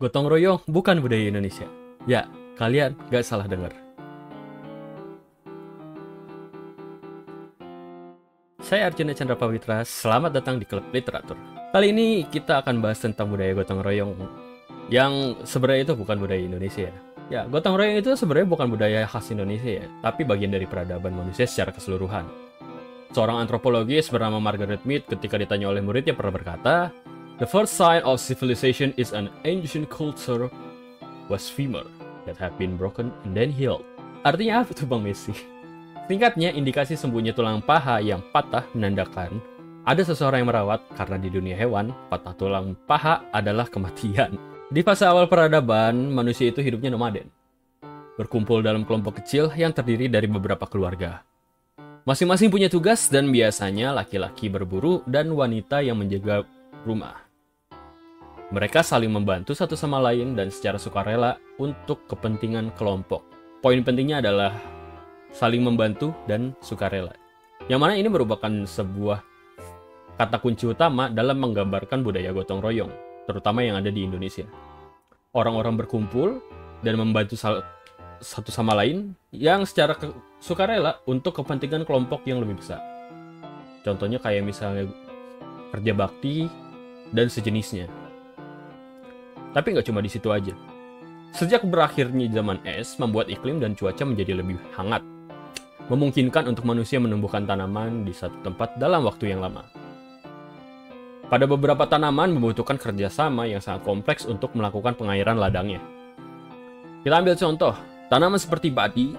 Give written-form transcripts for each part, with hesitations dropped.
Gotong royong bukan budaya Indonesia. Ya, kalian gak salah dengar. Saya Arjuna Chandra Pawitra, selamat datang di Klub Literatur. Kali ini kita akan bahas tentang budaya gotong royong yang sebenarnya itu bukan budaya Indonesia. Ya, gotong royong itu sebenarnya bukan budaya khas Indonesia ya, tapi bagian dari peradaban manusia secara keseluruhan. Seorang antropologis bernama Margaret Mead ketika ditanya oleh muridnya pernah berkata, "The first sign of civilization is an ancient culture was femur that have been broken and then healed." Artinya apa tuh Bang Messi? Singkatnya, indikasi sembuhnya tulang paha yang patah menandakan ada seseorang yang merawat, karena di dunia hewan, patah tulang paha adalah kematian. Di fase awal peradaban, manusia itu hidupnya nomaden. Berkumpul dalam kelompok kecil yang terdiri dari beberapa keluarga. Masing-masing punya tugas dan biasanya laki-laki berburu dan wanita yang menjaga rumah. Mereka saling membantu satu sama lain dan secara sukarela untuk kepentingan kelompok. Poin pentingnya adalah saling membantu dan sukarela. Yang mana ini merupakan sebuah kata kunci utama dalam menggambarkan budaya gotong royong, terutama yang ada di Indonesia. Orang-orang berkumpul dan membantu satu sama lain yang secara sukarela untuk kepentingan kelompok yang lebih besar. Contohnya kayak misalnya kerja bakti dan sejenisnya. Tapi nggak cuma di situ aja. Sejak berakhirnya zaman es membuat iklim dan cuaca menjadi lebih hangat, memungkinkan untuk manusia menumbuhkan tanaman di satu tempat dalam waktu yang lama. Pada beberapa tanaman membutuhkan kerjasama yang sangat kompleks untuk melakukan pengairan ladangnya. Kita ambil contoh, tanaman seperti padi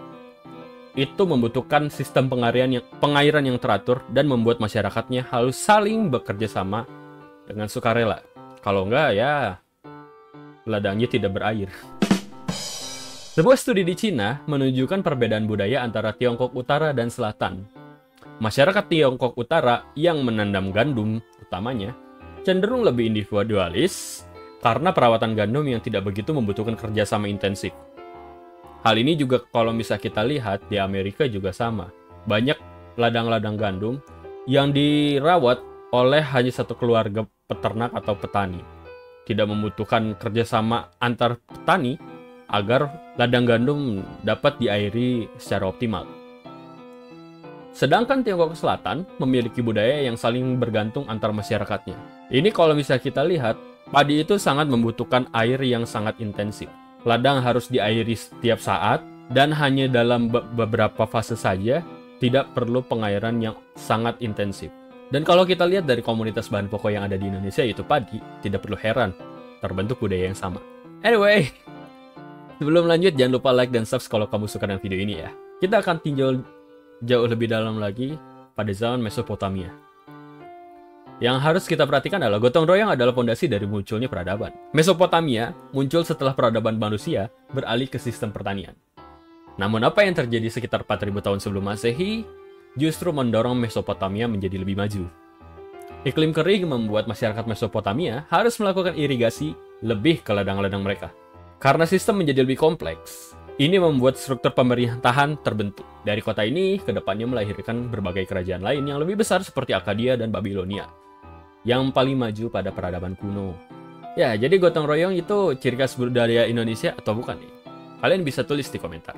itu membutuhkan sistem pengairan yang teratur dan membuat masyarakatnya harus saling bekerja sama dengan sukarela. Kalau enggak, ya ladangnya tidak berair. Sebuah studi di Cina menunjukkan perbedaan budaya antara Tiongkok Utara dan Selatan. Masyarakat Tiongkok Utara yang menanam gandum utamanya cenderung lebih individualis karena perawatan gandum yang tidak begitu membutuhkan kerjasama intensif. Hal ini juga kalau bisa kita lihat di Amerika juga sama. Banyak ladang-ladang gandum yang dirawat oleh hanya satu keluarga peternak atau petani. Tidak membutuhkan kerjasama antar petani agar ladang gandum dapat diairi secara optimal. Sedangkan Tiongkok Selatan memiliki budaya yang saling bergantung antar masyarakatnya. Ini kalau bisa kita lihat, padi itu sangat membutuhkan air yang sangat intensif. Ladang harus diairi setiap saat dan hanya dalam beberapa fase saja, tidak perlu pengairan yang sangat intensif. Dan kalau kita lihat dari komunitas bahan pokok yang ada di Indonesia yaitu padi, tidak perlu heran terbentuk budaya yang sama. Anyway, sebelum lanjut jangan lupa like dan subscribe kalau kamu suka dengan video ini ya. Kita akan tinjau jauh lebih dalam lagi pada zaman Mesopotamia. Yang harus kita perhatikan adalah gotong royong adalah fondasi dari munculnya peradaban. Mesopotamia muncul setelah peradaban manusia beralih ke sistem pertanian. Namun apa yang terjadi sekitar 4000 tahun sebelum Masehi justru mendorong Mesopotamia menjadi lebih maju. Iklim kering membuat masyarakat Mesopotamia harus melakukan irigasi lebih ke ladang-ladang mereka. Karena sistem menjadi lebih kompleks, ini membuat struktur pemerintahan terbentuk. Dari kota ini, kedepannya melahirkan berbagai kerajaan lain yang lebih besar seperti Akkadia dan Babilonia, yang paling maju pada peradaban kuno. Ya, jadi gotong royong itu ciri khas budaya Indonesia atau bukan nih? Kalian bisa tulis di komentar.